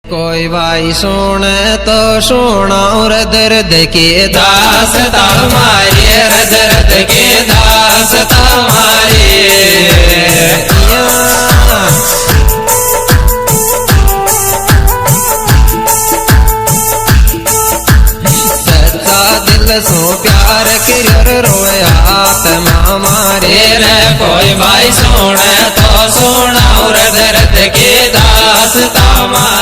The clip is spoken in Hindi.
कोई भाई सुने तो सुनाओ दर्द के दास्तां हमारे, दर्द के दास्तां हमारे। सच्चा दिल सो प्यार कर रोए आत्मा हमारे रे। कोई भाई सुने तो सुनाओ दर्द के दास्तां हमारे।